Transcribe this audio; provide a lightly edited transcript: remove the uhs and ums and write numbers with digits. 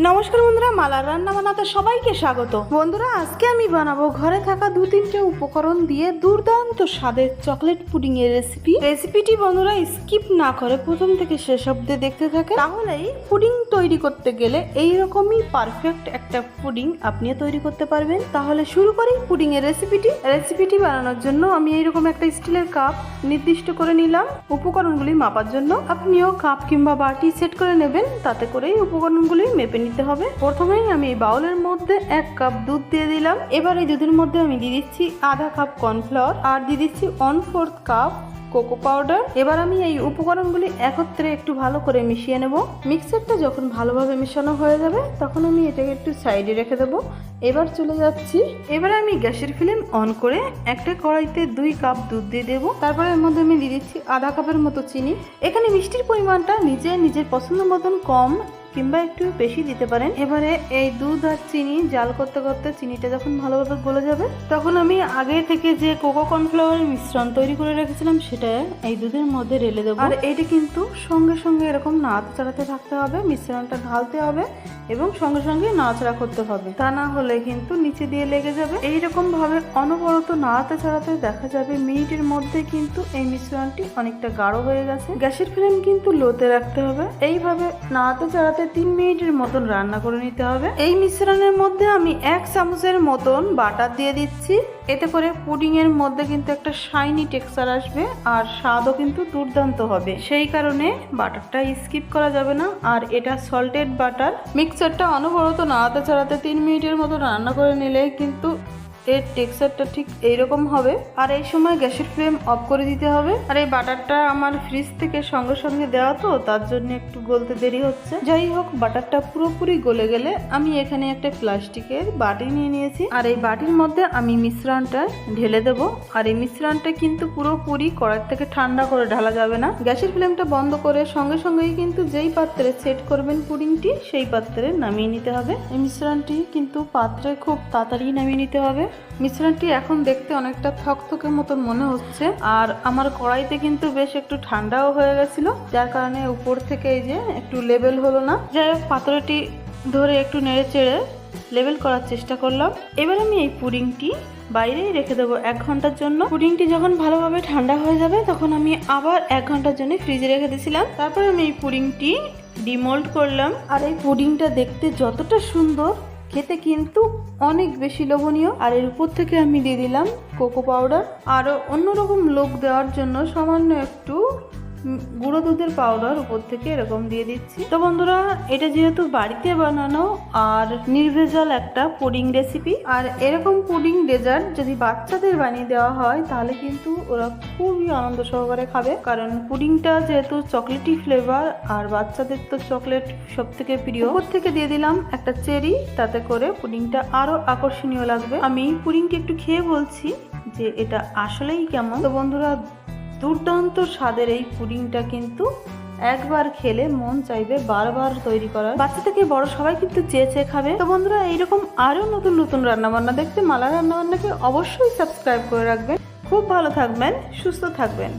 নমস্কার বন্ধুরা, মালার রান্না বানাতে সবাইকে স্বাগত। বন্ধুরা, আজকে আমি বানাবো ঘরে থাকা 2-3টে উপকরণ দিয়ে দুর্দান্ত স্বাদের চকলেট পুডিং এর রেসিপিটি বন্ধুরা স্কিপ না করে প্রথম থেকে শেষ অবধি দেখতে থাকে, তাহলেই পুডিং তৈরি করতে গেলে এইরকমই পারফেক্ট একটা পুডিং আপনিও তৈরি করতে পারবেন। তাহলে শুরু করি পুডিং এর রেসিপিটি বানানোর জন্য আমি এইরকম একটা স্টিলের কাপ নির্দিষ্ট করে নিলাম উপকরণগুলি মাপার জন্য। আপনিও কাপ কিংবা বাটি সেট করে নেবেন, তাতে করেই উপকরণগুলি মেপে নিতে হবে। প্রথমেই আমি এই বাউলের মধ্যে 1 কাপ দুধ দিয়ে দিলাম। এবার এই দুধের মধ্যে আমি দিয়ে দিচ্ছি আধা কাপ কর্নফ্লাওয়ার আর দিয়ে দিচ্ছি 1/4 কাপ কোকো পাউডার। এবার আমি এই উপকরণগুলি একত্রে একটু ভালো করে মিশিয়ে নেব। মিক্সারটা যখন ভালোভাবে মেশানো হয়ে যাবে তখন আমি এটাকে একটু সাইডে রেখে দেবো। এবার চলে যাচ্ছি, এবার আমি গ্যাসের ফ্লেম অন করে একটা কড়াইতে 2 কাপ দুধ দিয়ে দেবো। তারপরে এর মধ্যে আমি দিয়ে দিচ্ছি আধা কাপের মতো চিনি। এখানে মিষ্টির পরিমাণটা নিজের পছন্দ মতন কম কিংবা একটু বেশি দিতে পারেন। এবারে এই দুধ আর চিনি জাল করতে করতে চিনিটা যখন ভালোভাবে গলে যাবে তখন আমি আগে থেকে যে কোকো কর্নফ্লাওয়ারের মিশ্রণ তৈরি করে রেখেছিলাম সেটা এই দুধের মধ্যে ঢেলে দেবো। আর এটা কিন্তু সঙ্গে সঙ্গে এরকম নাড়াচাড়াতে থাকতে হবে, মিশ্রণটা ঢালতে হবে এবং সঙ্গে সঙ্গে নাড়াচাড়া করতে হবে, তা না হলে কিন্তু নিচে দিয়ে লেগে যাবে। এইরকম ভাবে অনবরত নাড়াতে ছাড়াতে দেখা যাবে মিনিটের মধ্যে কিন্তু এই মিশ্রণটি অনেকটা গাঢ় হয়ে গেছে। গ্যাসের ফ্লেম কিন্তু লোতে রাখতে হবে। এইভাবে নাড়াতে ছাড়াতে 3 মিনিটের মতন রান্না করে নিতে হবে। এই মিশ্রণের মধ্যে আমি 1 চামচের মতন বাটার দিয়ে দিচ্ছি। এতে করে পুডিং এর মধ্যে কিন্তু একটা শাইনি টেক্সচার আসবে আর স্বাদও কিন্তু দুর্দান্ত হবে। সেই কারণে বাটারটা স্কিপ করা যাবে না। আর এটা সল্টেড বাটার। মিক্সারটা অনবরত নাড়াতে ছাড়াতে 3 মিনিটের মতো রান্না করে নিলে কিন্তু এর টেক্সচারটা ঠিক এইরকম হবে। আর এই সময় গ্যাসের ফ্লেম অফ করে দিতে হবে। আর এই বাটারটা আমার ফ্রিজ থেকে সঙ্গে সঙ্গে দেওয়া তো, তার জন্য একটু গলতে দেরি হচ্ছে। যাই হোক, বাটারটা পুরোপুরি গলে গেলে আমি এখানে একটা প্লাস্টিকের বাটি নিয়ে নিয়েছি আর এই বাটির মধ্যে আমি মিশ্রণটা ঢেলে দেবো। আর এই মিশ্রণটা কিন্তু পুরোপুরি কড়াই থেকে ঠান্ডা করে ঢালা যাবে না। গ্যাসের ফ্লেমটা বন্ধ করে সঙ্গে সঙ্গেই কিন্তু যেই পাত্রে সেট করবেন পুডিংটি সেই পাত্রে নামিয়ে নিতে হবে। এই মিশ্রণটি কিন্তু পাত্রে খুব তাড়াতাড়ি নামিয়ে নিতে হবে। মিশ্রণটি এখন দেখতে অনেকটা থকথকে মতন মনে হচ্ছে আর আমার কড়াইতে কিন্তু বেশ একটু ঠান্ডাও হয়ে গেছিল, যার কারণে উপর থেকে এই যে একটু লেবেল হলো না। যাই হোক, পাত্রটি ধরে একটু নেড়ে চেড়ে লেবেল করার চেষ্টা করলাম। এবার আমি এই পুডিংটি বাইরেই রেখে দেবো 1 ঘন্টার জন্য। পুডিংটি যখন ভালোভাবে ঠান্ডা হয়ে যাবে তখন আমি আবার 1 ঘন্টার জন্য ফ্রিজে রেখে দিয়েছিলাম। তারপরে আমি এই পুডিংটি ডিমোল্ড করলাম। আর এই পুডিংটা দেখতে যতটা সুন্দর, খেতে কিন্তু অনেক বেশি লোভনীয়। আর এর উপর থেকে আমি দিয়ে দিলাম কোকো পাউডার। আরও অন্যরকম লুক দেওয়ার জন্য সামান্য একটু গুঁড়ো দুধের পাউডার উপর থেকে এরকম দিয়ে দিচ্ছি। তো বন্ধুরা, এটা যেহেতু বাড়িতে বানানো আর নির্ভেজাল একটা পুডিং রেসিপি, আর এরকম পুডিং ডেজার্ট যদি বাচ্চাদের বানিয়ে দেওয়া হয় তাহলে কিন্তু ওরা খুবই আনন্দ সহকারে খাবে। কারণ পুডিংটা যেহেতু চকলেটি ফ্লেভার আর বাচ্চাদের তো চকলেট সব থেকে প্রিয়। উপর থেকে দিয়ে দিলাম একটা চেরি, তাতে করে পুডিংটা আরো আকর্ষণীয় লাগবে। আমি পুডিংটি একটু খেয়ে বলছি যে এটা আসলেই কেমন। তো বন্ধুরা, দুর্দান্ত স্বাদের এই পুডিংটা কিন্তু একবার খেলে মন চাইবে বারবার তৈরি করার। বাচ্চা থেকে বড় সবাই কিন্তু চেয়ে খাবে। তো বন্ধুরা, এইরকম আরো নতুন নতুন রান্নাবান্না দেখতে মালা রান্নাবান্নাকে অবশ্যই সাবস্ক্রাইব করে রাখবেন। খুব ভালো থাকবেন, সুস্থ থাকবেন।